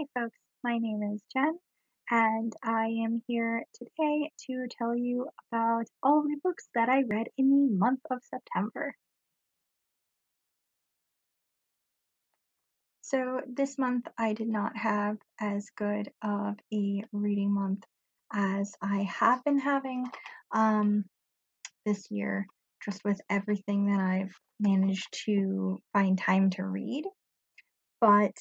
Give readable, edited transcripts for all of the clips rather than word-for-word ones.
Hey folks, my name is Jen, and I am here today to tell you about all of the books that I read in the month of September. So this month I did not have as good of a reading month as I have been having this year, just with everything that I've managed to find time to read. But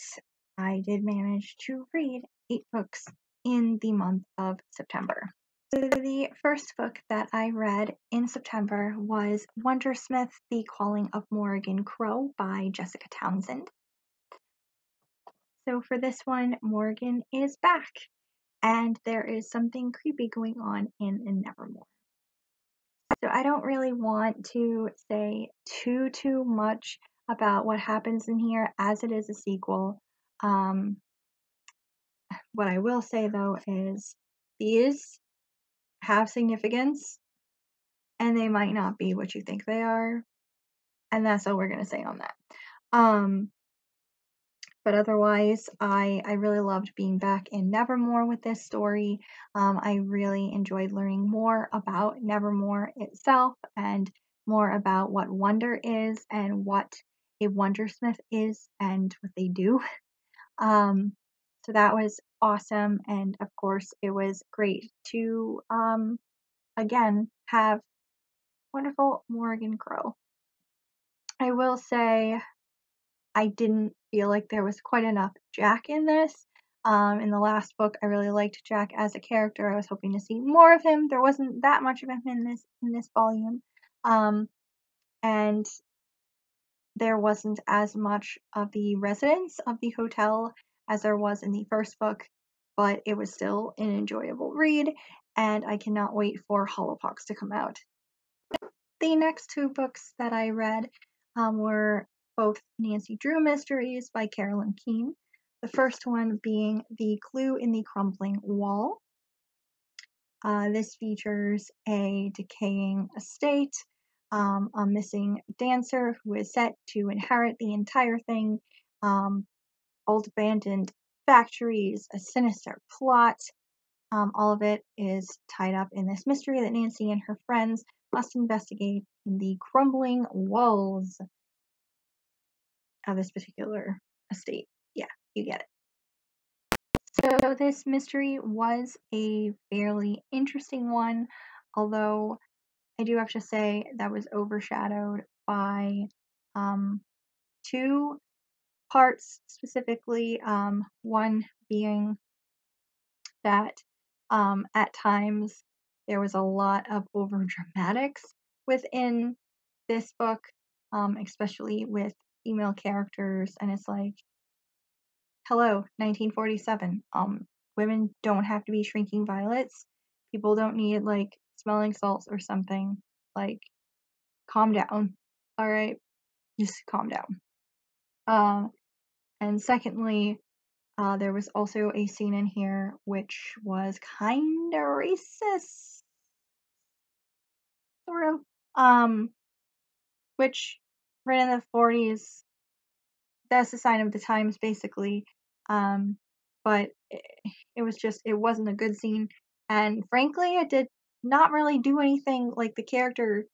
I did manage to read 8 books in the month of September. So the first book that I read in September was Wondersmith, The Calling of Morrigan Crow by Jessica Townsend. So for this one, Morrigan is back, and there is something creepy going on in Nevermore. So I don't really want to say too much about what happens in here, as it is a sequel. What I will say though is these have significance, and they might not be what you think they are, and that's all we're gonna say on that. But otherwise, I really loved being back in Nevermore with this story. I really enjoyed learning more about Nevermore itself and more about what wonder is and what a Wondersmith is and what they do. So that was awesome, and of course, it was great to again have wonderful Morrigan Crow. I will say I didn't feel like there was quite enough Jack in this. In the last book, I really liked Jack as a character. I was hoping to see more of him. There wasn't that much of him in this volume, and there wasn't as much of the residents of the hotel as there was in the first book, but it was still an enjoyable read, and I cannot wait for Hollowpox to come out. The next 2 books that I read were both Nancy Drew mysteries by Carolyn Keene. The first one being The Clue in the Crumbling Wall. This features a decaying estate, a missing dancer who is set to inherit the entire thing, old abandoned factories, a sinister plot. All of it is tied up in this mystery that Nancy and her friends must investigate in the crumbling walls of this particular estate. Yeah, you get it. So this mystery was a fairly interesting one, although I do have to say that was overshadowed by 2 parts specifically. One being that at times there was a lot of over dramatics within this book, especially with female characters, and it's like, hello, 1947. Women don't have to be shrinking violets. People don't need like smelling salts or something. Like, calm down. All right, just calm down. And secondly, there was also a scene in here which was kind of racist, sort of. Which written in the 40s, that's a sign of the times, basically. But it was just, it wasn't a good scene. And frankly, it did not really do anything like the character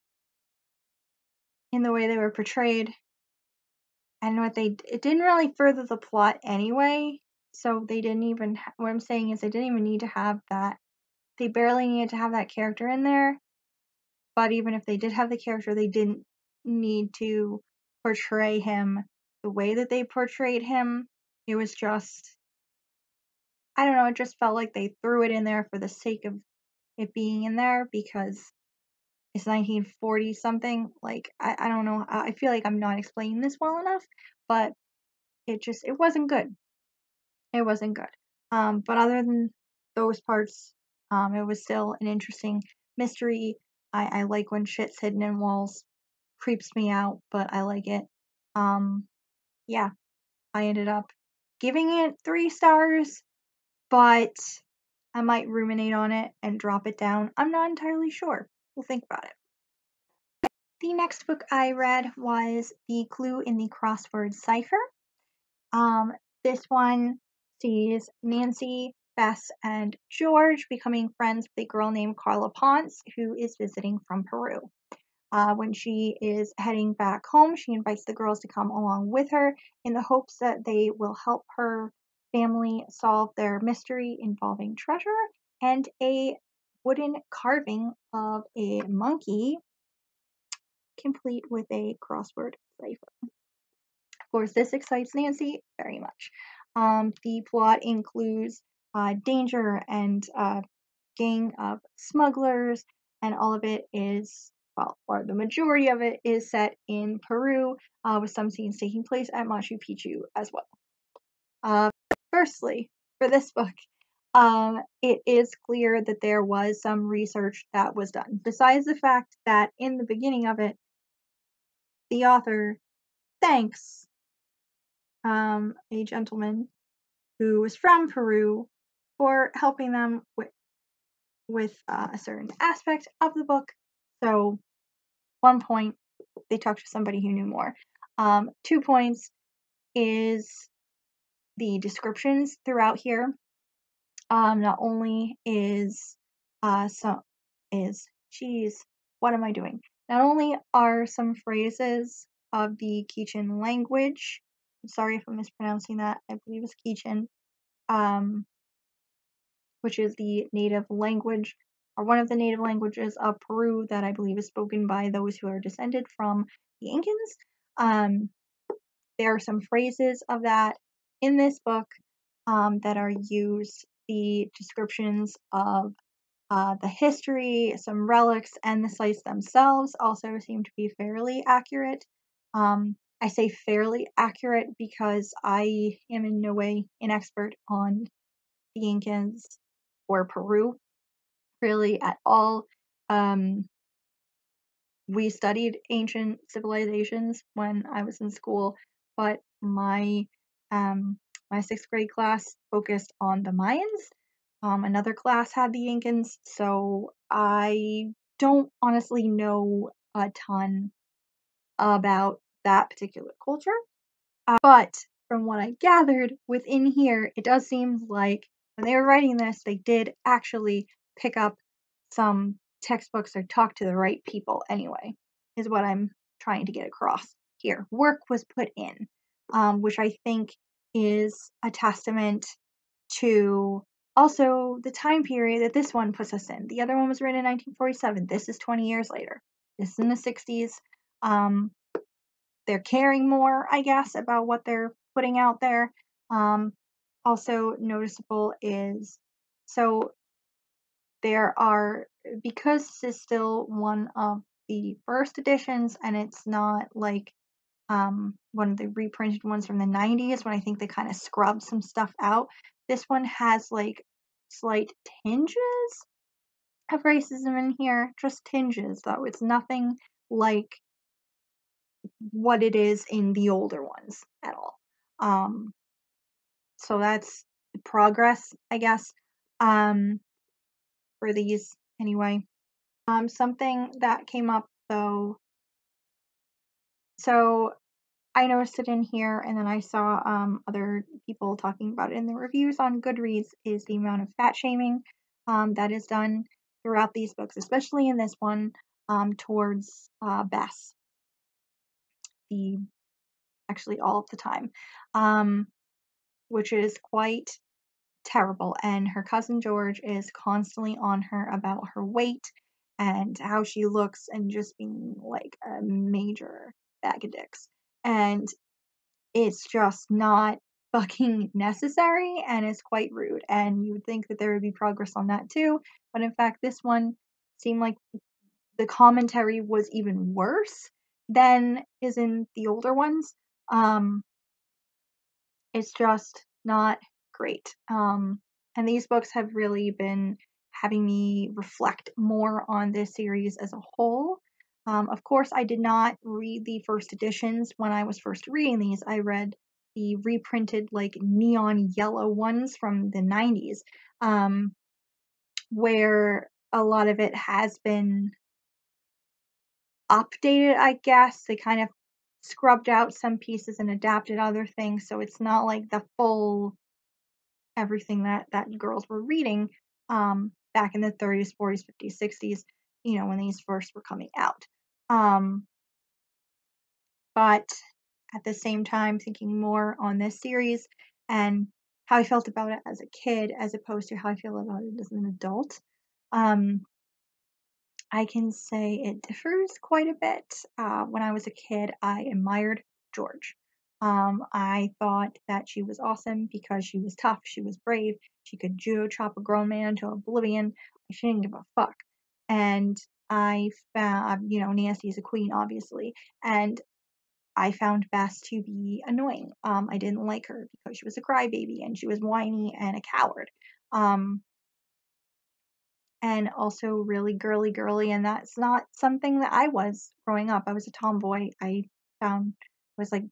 in the way they were portrayed. And it didn't really further the plot anyway. So they didn't even, what I'm saying is they didn't even need to have that. They barely needed to have that character in there. But even if they did have the character, they didn't need to portray him the way that they portrayed him. It was just, I don't know, it just felt like they threw it in there for the sake of it being in there because it's 1940 something. Like, I don't know. I feel like I'm not explaining this well enough, but it wasn't good. It wasn't good. But other than those parts, it was still an interesting mystery. I like when shit's hidden in walls. Creeps me out, but I like it. Yeah, I ended up giving it 3 stars, but I might ruminate on it and drop it down. I'm not entirely sure. We'll think about it. The next book I read was The Clue in the Crossword Cipher. This one sees Nancy, Bess, and George becoming friends with a girl named Carla Ponce, who is visiting from Peru. When she is heading back home, she invites the girls to come along with her in the hopes that they will help her family solve their mystery involving treasure and a wooden carving of a monkey, complete with a crossword cipher. Of course, this excites Nancy very much. The plot includes danger and gang of smugglers, and all of it is, well, or the majority of it is set in Peru, with some scenes taking place at Machu Picchu as well. Firstly, for this book, it is clear that there was some research that was done. Besides the fact that in the beginning of it, the author thanks a gentleman who was from Peru for helping them with a certain aspect of the book. So 1 point, they talked to somebody who knew more. 2 points is the descriptions throughout here. Not only is what am I doing? Not only are some phrases of the Quechan language, I'm sorry if I'm mispronouncing that, I believe it's Quechan, which is the native language, or one of the native languages of Peru that I believe is spoken by those who are descended from the Incans. There are some phrases of that in this book that are used. The descriptions of the history, some relics, and the sites themselves also seem to be fairly accurate. I say fairly accurate because I am in no way an expert on the Incans or Peru, really at all. We studied ancient civilizations when I was in school, but my 6th grade class focused on the Mayans. Another class had the Incans, so I don't honestly know a ton about that particular culture. But from what I gathered within here, it does seem like when they were writing this, they did actually pick up some textbooks or talk to the right people anyway, is what I'm trying to get across here. Work was put in, which I think is a testament to also the time period that this one puts us in. The other one was written in 1947. This is 20 years later. This is in the 60s. They're caring more, I guess, about what they're putting out there. Also noticeable is, so there are, because this is still one of the first editions and it's not like one of the reprinted ones from the 90s when I think they kind of scrubbed some stuff out. This one has like slight tinges of racism in here, just tinges though. It's nothing like what it is in the older ones at all. So that's progress, I guess, for these anyway. Something that came up though, so I noticed it in here, and then I saw other people talking about it in the reviews on Goodreads, is the amount of fat shaming that is done throughout these books, especially in this one, towards Bess. Actually all of the time, which is quite terrible. And her cousin George is constantly on her about her weight and how she looks and just being like a major bag of dicks. And it's just not fucking necessary and it's quite rude. And you would think that there would be progress on that too. But in fact, this one seemed like the commentary was even worse than is in the older ones. It's just not great. And these books have really been having me reflect more on this series as a whole. Of course, I did not read the first editions when I was first reading these. I read the reprinted, like, neon yellow ones from the 90s, where a lot of it has been updated, I guess. They kind of scrubbed out some pieces and adapted other things, so it's not like the full everything that girls were reading back in the 30s, 40s, 50s, 60s, when these first were coming out. But at the same time, thinking more on this series and how I felt about it as a kid as opposed to how I feel about it as an adult, um, I can say it differs quite a bit. When I was a kid, I admired George. I thought that she was awesome because she was tough, she was brave, she could judo chop a grown man to oblivion. She didn't give a fuck. And I found, Nancy's a queen, obviously, and I found Bess to be annoying. I didn't like her because she was a crybaby and she was whiny and a coward. Um, and also really girly, and that's not something that I was growing up. I was a tomboy. I found was like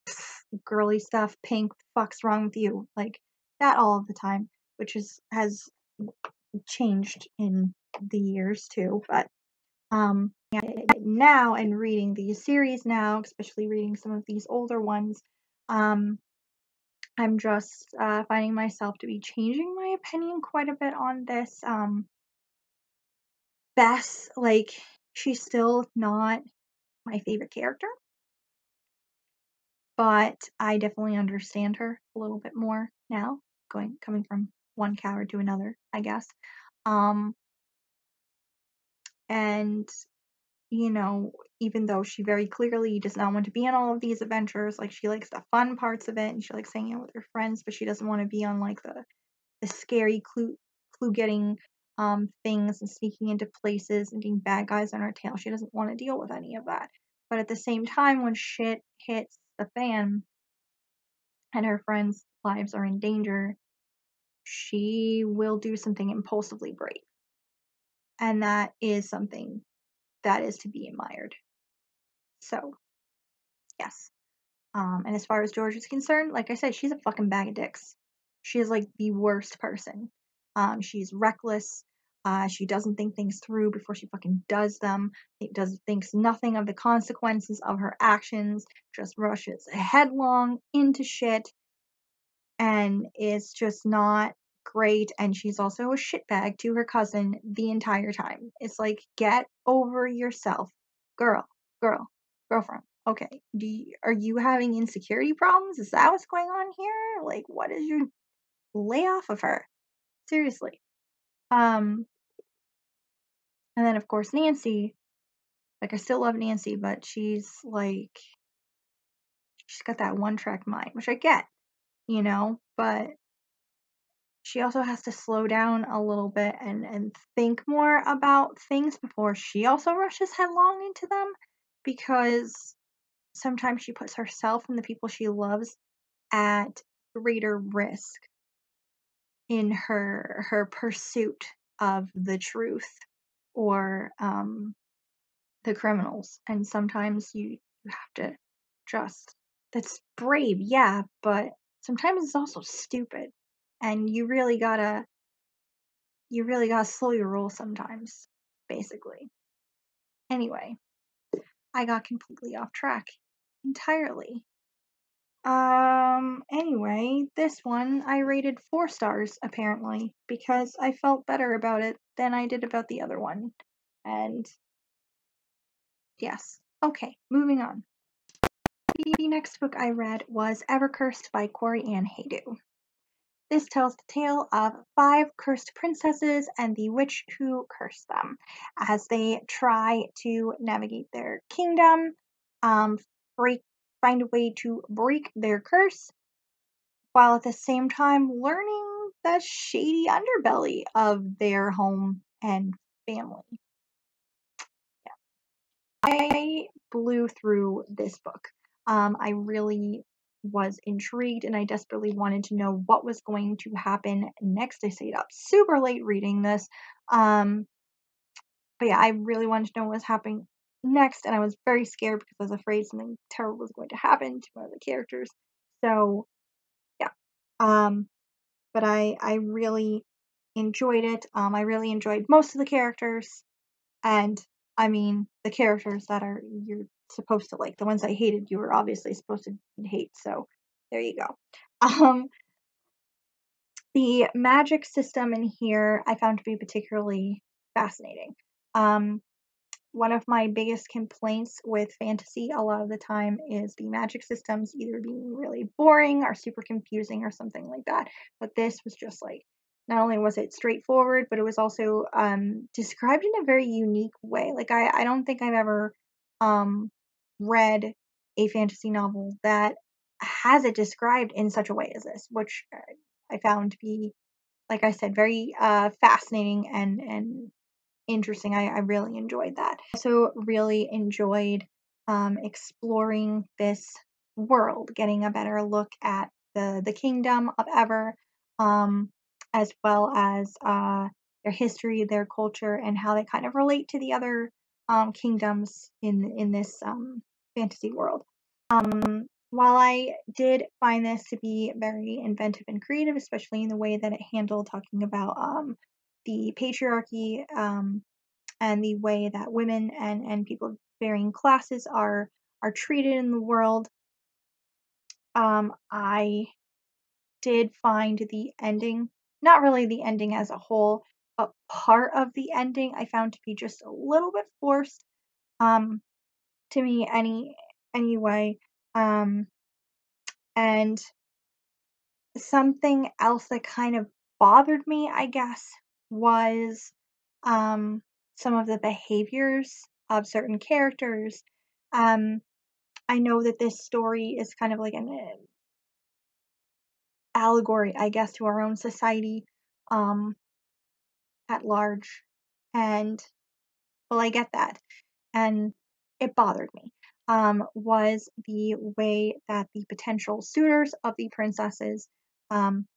girly stuff, pink, fuck's wrong with you, like that all of the time, which has changed in the years too. But yeah, now and reading these series now, especially reading some of these older ones, um, I'm just finding myself to be changing my opinion quite a bit on this. Bess, like, she's still not my favorite character, but I definitely understand her a little bit more now, coming from one coward to another, I guess. Um, and even though she very clearly does not want to be on all of these adventures, like she likes the fun parts of it and she likes hanging out with her friends, but she doesn't want to be on like the scary clue getting things and sneaking into places and getting bad guys on her tail. She doesn't want to deal with any of that. But at the same time, when shit hits the fan and her friends' lives are in danger, she will do something impulsively brave. And that is something that is to be admired. So, yes. And as far as George is concerned, like I said, she's a fucking bag of dicks. She is like the worst person. She's reckless. She doesn't think things through before she fucking does them. Thinks nothing of the consequences of her actions. Just rushes headlong into shit, and is just not great. And she's also a shitbag to her cousin the entire time. It's like, get over yourself, girl, girlfriend. Okay, are you having insecurity problems? Is that what's going on here? Like, what is your lay off of her? Seriously. And then of course Nancy. Like, I still love Nancy, but she's got that one track mind, which I get, but she also has to slow down a little bit and think more about things before she also rushes headlong into them, because sometimes she puts herself and the people she loves at greater risk in her pursuit of the truth or the criminals. And sometimes you have to just, that's brave, yeah, but sometimes it's also stupid, and you really gotta slow your roll sometimes, basically. Anyway, I got completely off track entirely. Anyway, this one I rated 4 stars, apparently, because I felt better about it than I did about the other one. And yes. Okay, moving on. The next book I read was Evercursed by Corey Ann Haydu. This tells the tale of 5 cursed princesses and the witch who cursed them as they try to navigate their kingdom, um, find a way to break their curse, while at the same time learning the shady underbelly of their home and family. Yeah. I blew through this book. I really was intrigued and I desperately wanted to know what was going to happen next. I stayed up super late reading this. But yeah, I really wanted to know what was happening next, and I was very scared because I was afraid something terrible was going to happen to one of the characters. So yeah. But I really enjoyed it. I really enjoyed most of the characters, and I mean the characters that you're supposed to like. The ones I hated, you were obviously supposed to hate. So there you go. Um, The magic system in here I found to be particularly fascinating. Um, One of my biggest complaints with fantasy a lot of the time is the magic systems either being really boring or super confusing or something like that. But this was just like, not only was it straightforward, but it was also described in a very unique way. Like I don't think I've ever um, read a fantasy novel that has it described in such a way as this, which I found to be, like I said, very fascinating and interesting. I really enjoyed that. Also, really enjoyed exploring this world, getting a better look at the kingdom of Ever, um, as well as their history, their culture, and how they kind of relate to the other kingdoms in this fantasy world. While I did find this to be very inventive and creative, especially in the way that it handled talking about the patriarchy, and the way that women and people of varying classes are treated in the world, I did find the ending, not really the ending as a whole, but part of the ending I found to be just a little bit forced, um, to me anyway. Um, and something else that kind of bothered me, I guess, was um, some of the behaviors of certain characters. Um, I know that this story is kind of like an allegory, I guess, to our own society um, at large. And, well, I get that. And it bothered me. Was the way that the potential suitors of the princesses,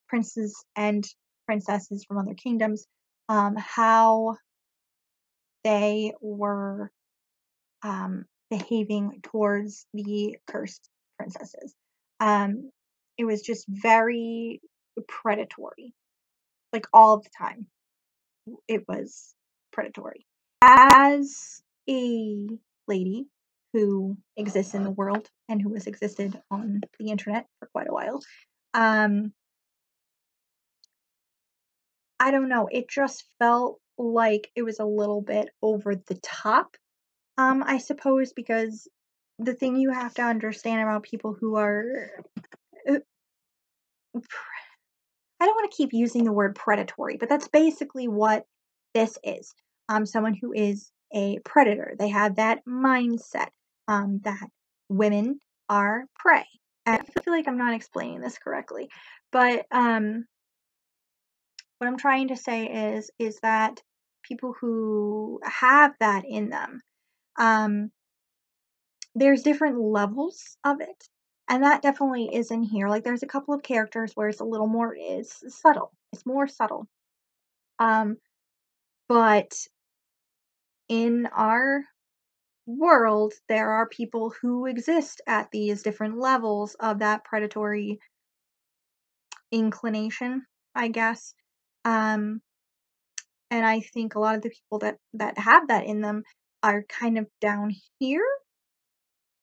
princes and princesses from other kingdoms, how they were behaving towards the cursed princesses. Um, it was just very predatory, like all of the time. It was predatory. As a lady who exists in the world and who has existed on the internet for quite a while, um, I don't know. It just felt like it was a little bit over the top. I suppose because the thing you have to understand about people who are, uh, I don't want to keep using the word predatory, but that's basically what this is. Someone who is a predator. They have that mindset that women are prey. And I feel like I'm not explaining this correctly, but what I'm trying to say is that people who have that in them, um, there's different levels of it, and that definitely is in here. Like, there's a couple of characters where it's a little more it's subtle. It's more subtle. Um, but in our world, there are people who exist at these different levels of that predatory inclination, I guess. Um, and I think a lot of the people that have that in them are kind of down here.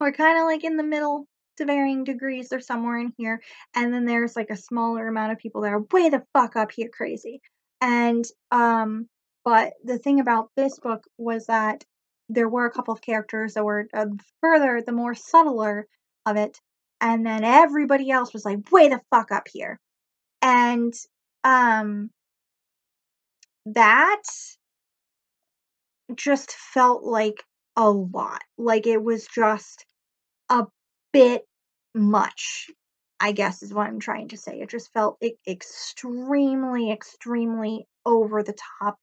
We're kinda, like, in the middle to varying degrees, they're somewhere in here, and then there's, like, a smaller amount of people that are way the fuck up here crazy, and, but the thing about this book was that there were a couple of characters that were, further the more subtler of it, and then everybody else was, like, way the fuck up here, and, um, that just felt like a lot, like, it was just a bit much, I guess is what I'm trying to say. It just felt extremely, extremely over the top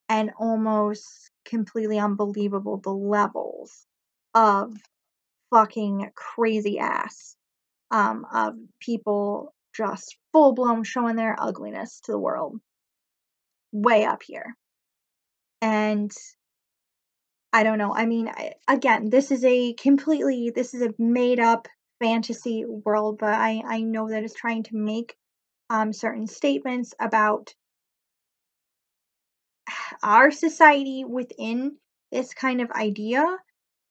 and almost completely unbelievable the levels of fucking crazy ass of people just full blown showing their ugliness to the world way up here. And I don't know. I mean, again, this is a made up fantasy world, but I know that it's trying to make certain statements about our society within this kind of idea.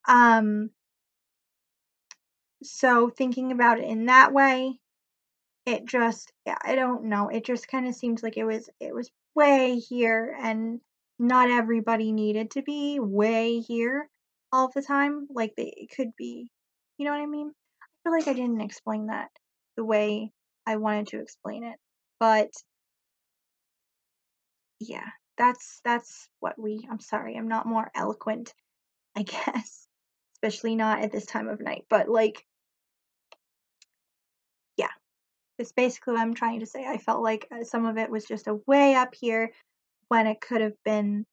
Um, so thinking about it in that way, it just, yeah, I don't know, it just kinda seems like it was way here, and not everybody needed to be way here all the time, like, they it could be, you know what I mean? I feel like I didn't explain that the way I wanted to explain it, but yeah, that's what we I'm sorry, I'm not more eloquent, I guess, especially not at this time of night, but, like, yeah, it's basically what I'm trying to say. I felt like, some of it was just a way up here when it could have been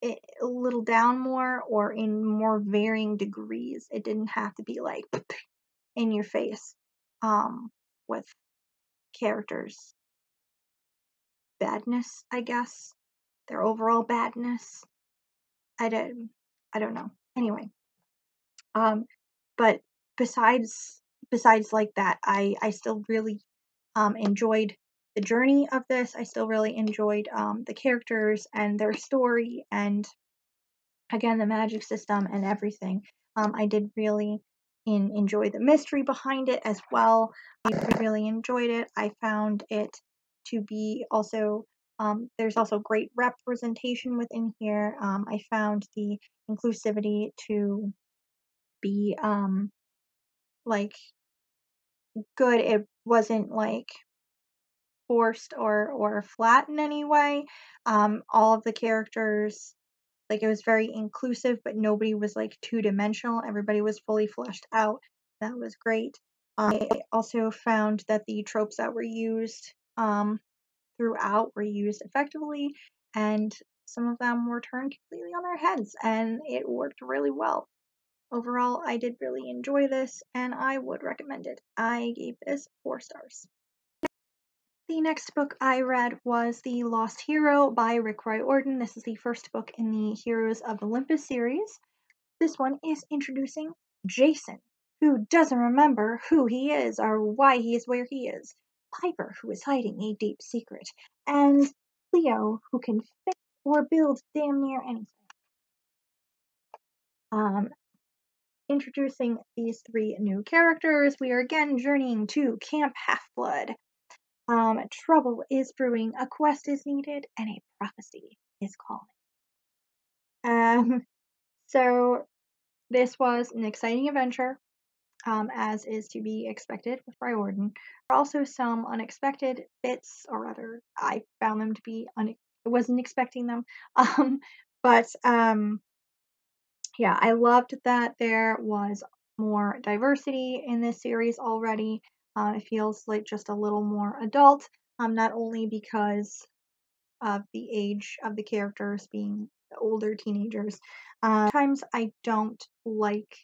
a little down more or in more varying degrees. It didn't have to be, like, in your face, with characters' badness, I guess, their overall badness. I don't I don't know. Anyway, um, but besides like that, I still really enjoyed the journey of this. I still really enjoyed the characters and their story, and again the magic system and everything. I did really enjoy the mystery behind it as well. I really enjoyed it. I found it to be also there's also great representation within here. I found the inclusivity to be like good. It wasn't like forced or flat in any way. All of the characters, like, it was very inclusive, but nobody was like two-dimensional. Everybody was fully fleshed out. That was great. I also found that the tropes that were used throughout were used effectively, and some of them were turned completely on their heads, and it worked really well. Overall, I did really enjoy this, and I would recommend it. I gave this 4 stars. The next book I read was The Lost Hero by Rick Riordan. This is the first book in the Heroes of Olympus series. This one is introducing Jason, who doesn't remember who he is or why he is where he is, Piper, who is hiding a deep secret, and Leo, who can fix or build damn near anything. Um, Introducing these 3 new characters, we are again journeying to Camp Half-Blood. Trouble is brewing, a quest is needed, and a prophecy is calling. Um, so this was an exciting adventure, as is to be expected with Riordan. There are also some unexpected bits, or rather, I found them to be I wasn't expecting them. Um, but yeah, I loved that there was more diversity in this series already. It feels like just a little more adult, not only because of the age of the characters being older teenagers. Sometimes I don't like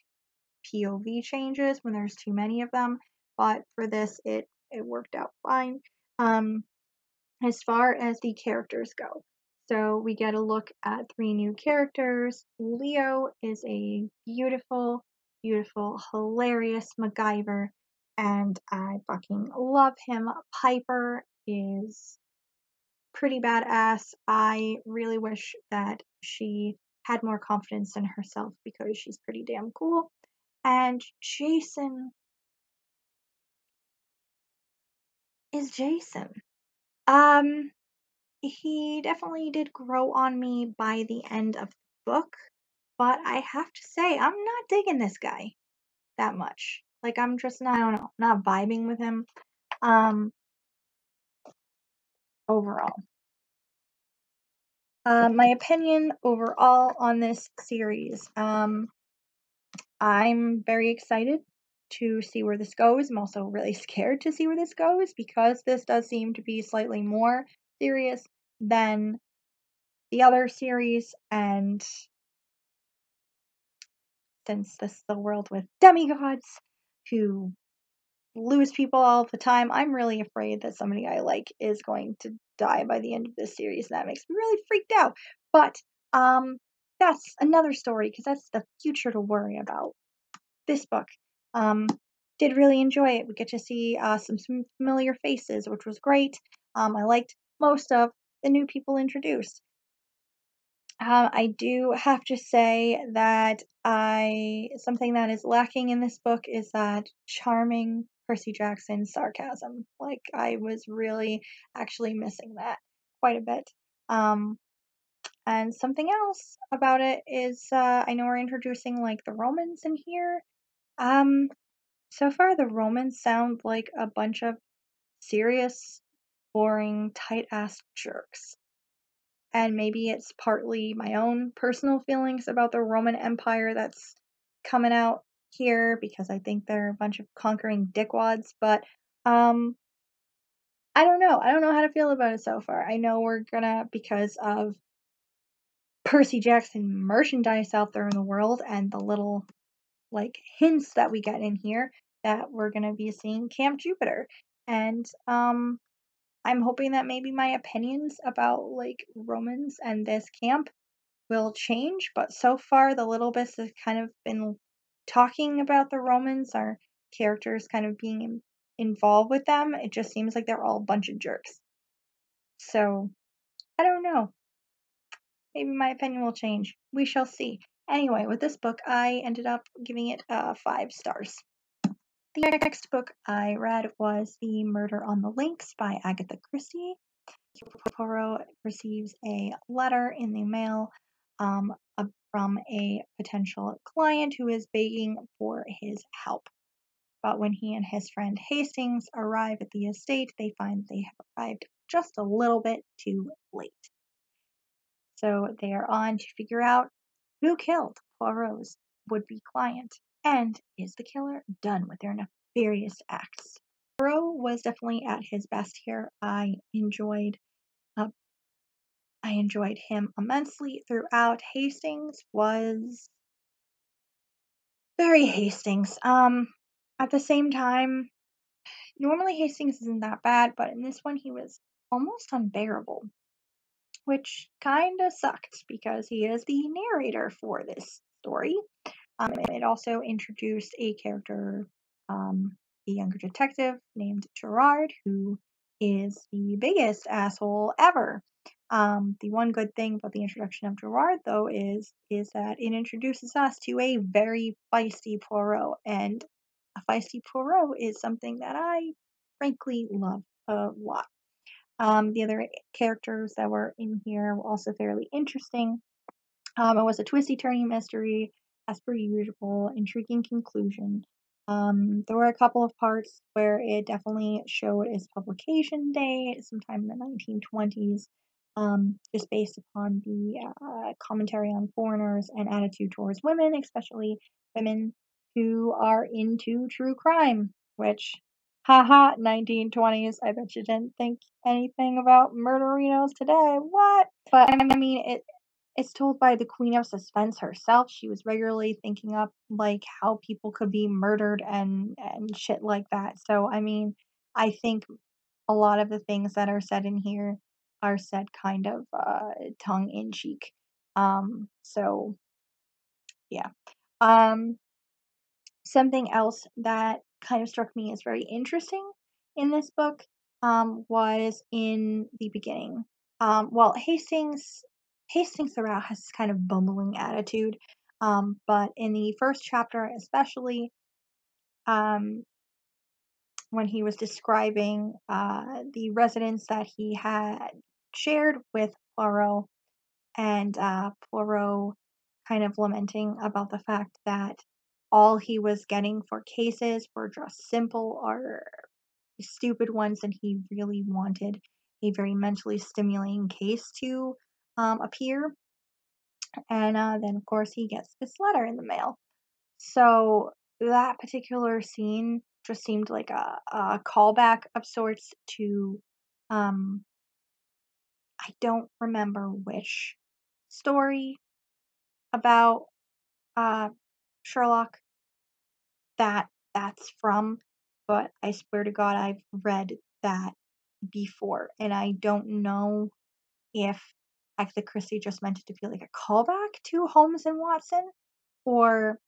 POV changes when there's too many of them, but for this, it worked out fine. As far as the characters go, so we get a look at 3 new characters. Leo is a beautiful, beautiful, hilarious MacGyver, and I fucking love him. Piper is pretty badass. I really wish that she had more confidence in herself because she's pretty damn cool. And Jason is Jason. Um, he definitely did grow on me by the end of the book, but I have to say, I'm not digging this guy that much. Like, I'm just not, I don't know, not vibing with him, um, overall. My opinion overall on this series, I'm very excited to see where this goes. I'm also really scared to see where this goes because this does seem to be slightly more serious than the other series, and since this is a world with demigods who lose people all the time, I'm really afraid that somebody I like is going to die by the end of this series, and that makes me really freaked out. But um that's another story because that's the future to worry about. This book, um did really enjoy it. We get to see some familiar faces, which was great. I liked most of the new people introduced. I do have to say that I something that is lacking in this book is that charming Percy Jackson's sarcasm. Like, I was really actually missing that quite a bit. Um, and something else about it is, I know we're introducing like the Romans in here. Um, so far the Romans sound like a bunch of serious, boring, tight ass jerks. And maybe it's partly my own personal feelings about the Roman Empire that's coming out here because I think they're a bunch of conquering dickwads, but um I don't know. I don't know how to feel about it so far. I know we're gonna, because of Percy Jackson merchandise out there in the world and the little like hints that we get in here, that we're gonna be seeing Camp Jupiter. And I'm hoping that maybe my opinions about like Romans and this camp will change, but so far the little bits that kind of been talking about the Romans, our characters kind of being involved with them, it just seems like they're all a bunch of jerks. So, I don't know. Maybe my opinion will change. We shall see. Anyway, with this book, I ended up giving it 5 stars. The next book I read was The Murder on the Links by Agatha Christie. Poirot receives a letter in the mail from a potential client who is begging for his help. But when he and his friend Hastings arrive at the estate, they find they have arrived just a little bit too late. So they are on to figure out who killed Poirot's would-be client, and is the killer done with their nefarious acts. Poirot was definitely at his best here. Uh, I enjoyed him immensely throughout. Hastings was very Hastings. At the same time, normally Hastings isn't that bad, but in this one he was almost unbearable, which kinda sucked because he is the narrator for this story. It also introduced a character, a younger detective named Gerard, who is the biggest asshole ever. The one good thing about the introduction of Gerard, though, is that it introduces us to a very feisty Poirot, and a feisty Poirot is something that I frankly love a lot. The other characters that were in here were also fairly interesting. It was a twisty turny mystery, as per usual, intriguing conclusion. There were a couple of parts where it definitely showed its publication date, sometime in the 1920s, just based upon the commentary on foreigners and attitude towards women, especially women who are into true crime, which, haha, 1920s, I bet you didn't think anything about murderinos today. What? But I mean, it's told by the Queen of Suspense herself. She was regularly thinking up like how people could be murdered and shit like that. So I mean, I think a lot of the things that are said in here are said kind of tongue in cheek. So yeah. Um Something else that kind of struck me as very interesting in this book was in the beginning. Well, Hastings throughout has this kind of bumbling attitude, but in the first chapter, especially um, when he was describing the residence that he had shared with Poirot, and Poirot kind of lamenting about the fact that all he was getting for cases were just simple or stupid ones, and he really wanted a very mentally stimulating case to appear. And then, of course, he gets this letter in the mail. So that particular scene just seemed like a callback of sorts to um, I don't remember which story about uh, Sherlock that that's from, but I swear to God, I've read that before, and I don't know if Agatha Christie just meant it to feel like a callback to Holmes and Watson, or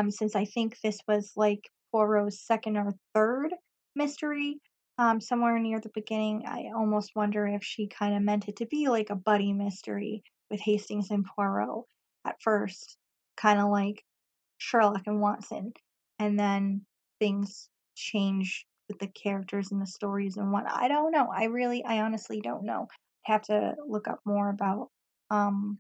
since I think this was like Poirot's second or third mystery, somewhere near the beginning, I almost wonder if she kind of meant it to be like a buddy mystery with Hastings and Poirot at first, kind of like Sherlock and Watson, and then things change with the characters and the stories and what I don't know. I honestly don't know. I have to look up more about um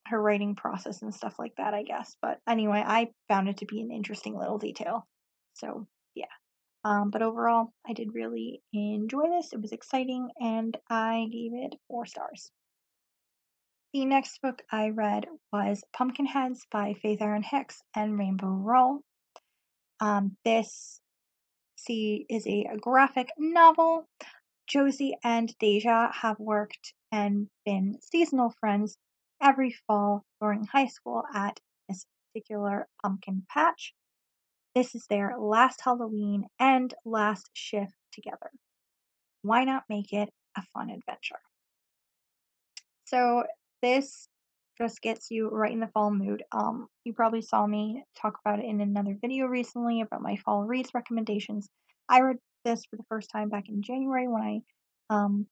her writing process and stuff like that, I guess. But anyway, I found it to be an interesting little detail. So yeah. But overall, I did really enjoy this. It was exciting, and I gave it 4 stars. The next book I read was Pumpkinheads by Faith Erin Hicks and Rainbow Roll. This is a graphic novel. Josie and Deja have worked and been seasonal friends every fall during high school at this particular pumpkin patch. This is their last Halloween and last shift together. Why not make it a fun adventure? So this just gets you right in the fall mood. You probably saw me talk about it in another video recently about my fall reads recommendations. I read this for the first time back in January when I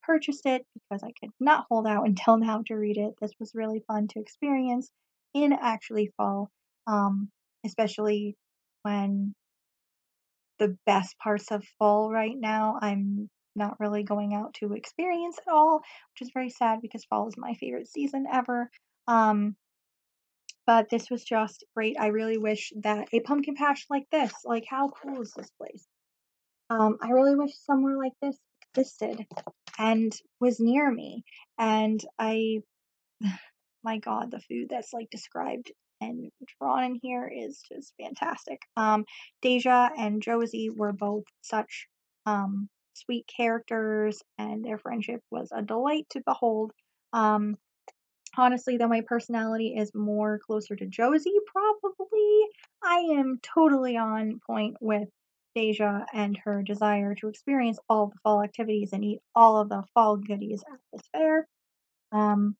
purchased it because I could not hold out until now to read it. This was really fun to experience in actually fall, especially when the best parts of fall right now I'm not really going out to experience at all, which is very sad because fall is my favorite season ever. Um, but this was just great. I really wish that a pumpkin patch like this, like how cool is this place? I really wish somewhere like this existed and was near me. And my God, the food that's like described and drawn in here is just fantastic. Deja and Josie were both such sweet characters, and their friendship was a delight to behold. Um, Honestly, though, my personality is more closer to Josie, probably. I am totally on point with Deja and her desire to experience all the fall activities and eat all of the fall goodies at this fair. Um,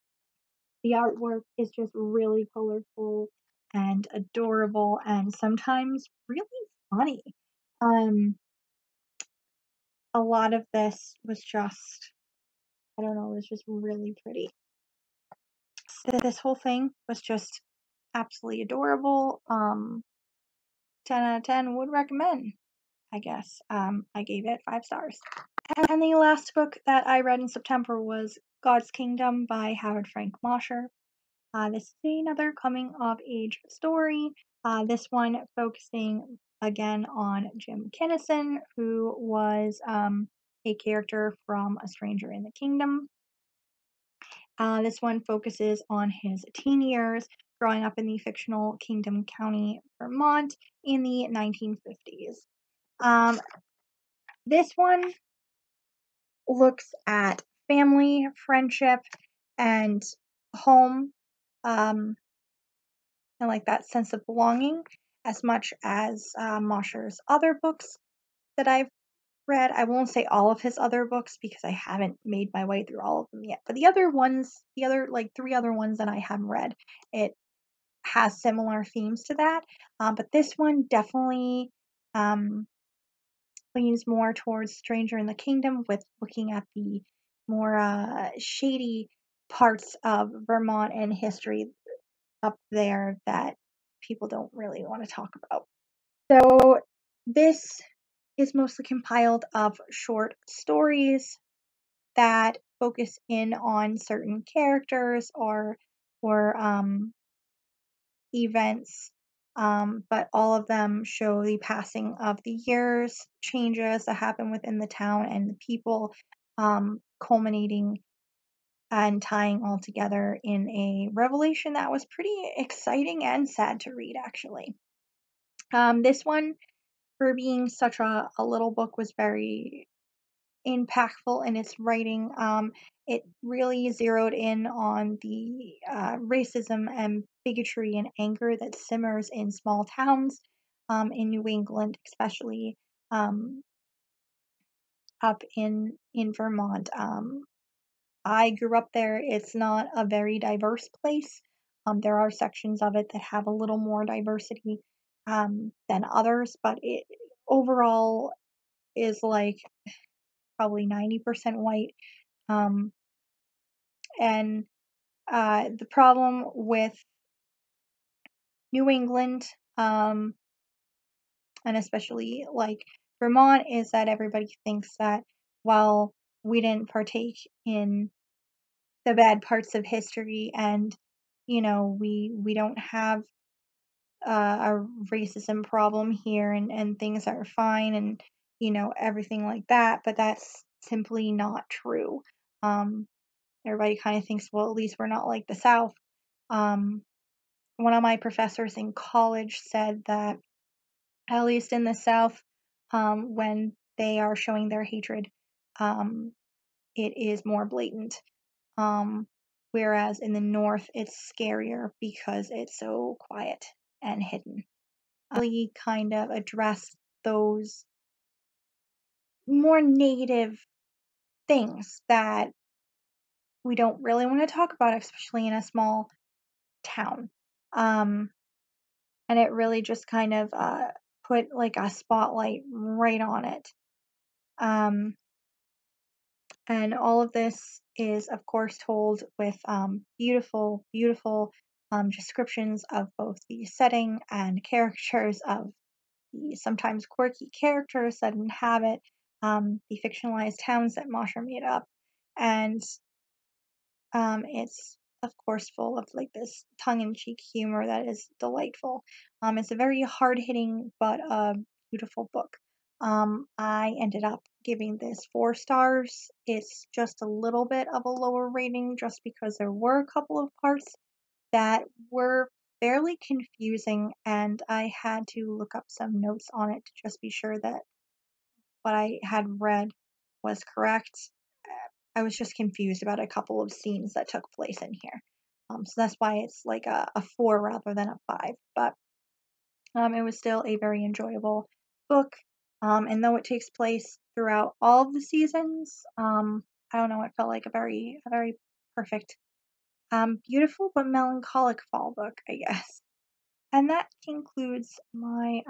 the artwork is just really colorful and adorable and sometimes really funny. Um, a lot of this was just, I don't know, it was just really pretty. This whole thing was just absolutely adorable. 10 out of 10 would recommend, I guess. I gave it 5 stars. And the last book that I read in September was God's Kingdom by Howard Frank Mosher. This is another coming of age story. This one focusing again on Jim Kinnison, who was a character from A Stranger in the Kingdom. This one focuses on his teen years growing up in the fictional Kingdom County, Vermont in the 1950s. This one looks at family, friendship, and home. And like that sense of belonging as much as Mosher's other books that I've read. I won't say all of his other books because I haven't made my way through all of them yet. But the other ones, the other like 3 other ones that I have read, it has similar themes to that. But this one definitely um, leans more towards Stranger in the Kingdom with looking at the more shady parts of Vermont and history up there that people don't really want to talk about. So this is mostly compiled of short stories that focus in on certain characters or events, but all of them show the passing of the years, changes that happen within the town and the people, culminating and tying all together in a revelation that was pretty exciting and sad to read, actually. This one, for being such a little book, was very impactful in its writing. It really zeroed in on the racism and bigotry and anger that simmers in small towns in New England, especially um, up in Vermont. I grew up there. It's not a very diverse place. There are sections of it that have a little more diversity than others, but it overall is like probably 90% white. Um, and the problem with New England, and especially like Vermont, is that everybody thinks that while we didn't partake in the bad parts of history, and we don't have a racism problem here, and things are fine, and everything like that, but that's simply not true. um Everybody kind of thinks, well, at least we're not like the South. um One of my professors in college said that at least in the South, when they are showing their hatred, um it is more blatant. um, Whereas in the North, it's scarier because it's so quiet and hidden. Really kind of address those more negative things that we don't really want to talk about, especially in a small town. Um, and it really just kind of put like a spotlight right on it. Um, And all of this is, of course, told with beautiful, beautiful descriptions of both the setting and characters of the sometimes quirky characters that inhabit the fictionalized towns that Mosher made up. And it's, of course, full of like this tongue-in-cheek humor that is delightful. It's a very hard-hitting but beautiful book. I ended up giving this 4 stars. It's just a little bit of a lower rating just because there were a couple of parts that were fairly confusing, and I had to look up some notes on it to just be sure that what I had read was correct. I was just confused about a couple of scenes that took place in here. So that's why it's like a 4 rather than a 5. But it was still a very enjoyable book. And though it takes place throughout all of the seasons, I don't know, it felt like a very perfect, beautiful but melancholic fall book, I guess. And that concludes my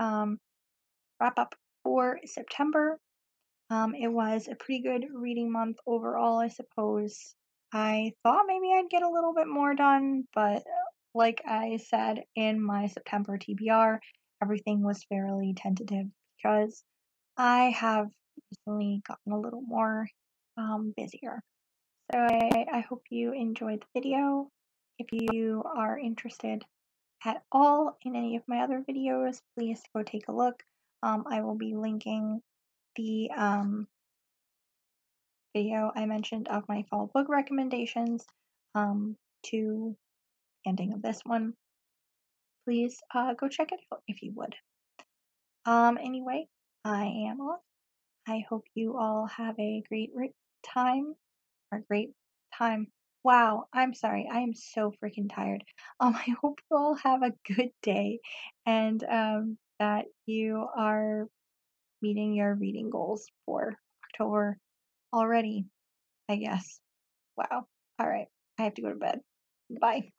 wrap up for September. It was a pretty good reading month overall, I suppose. I thought maybe I'd get a little bit more done, but like I said in my September TBR, everything was fairly tentative because I have recently gotten a little more busier. So I hope you enjoyed the video. If you are interested at all in any of my other videos, please go take a look. I will be linking the video I mentioned of my fall book recommendations to the ending of this one. Please go check it out if you would. Anyway, I am off. I hope you all have a great time or great time. Wow, I'm sorry. I am so freaking tired. I hope you all have a good day, and that you are meeting your reading goals for October already, I guess. Wow. All right. I have to go to bed. Bye.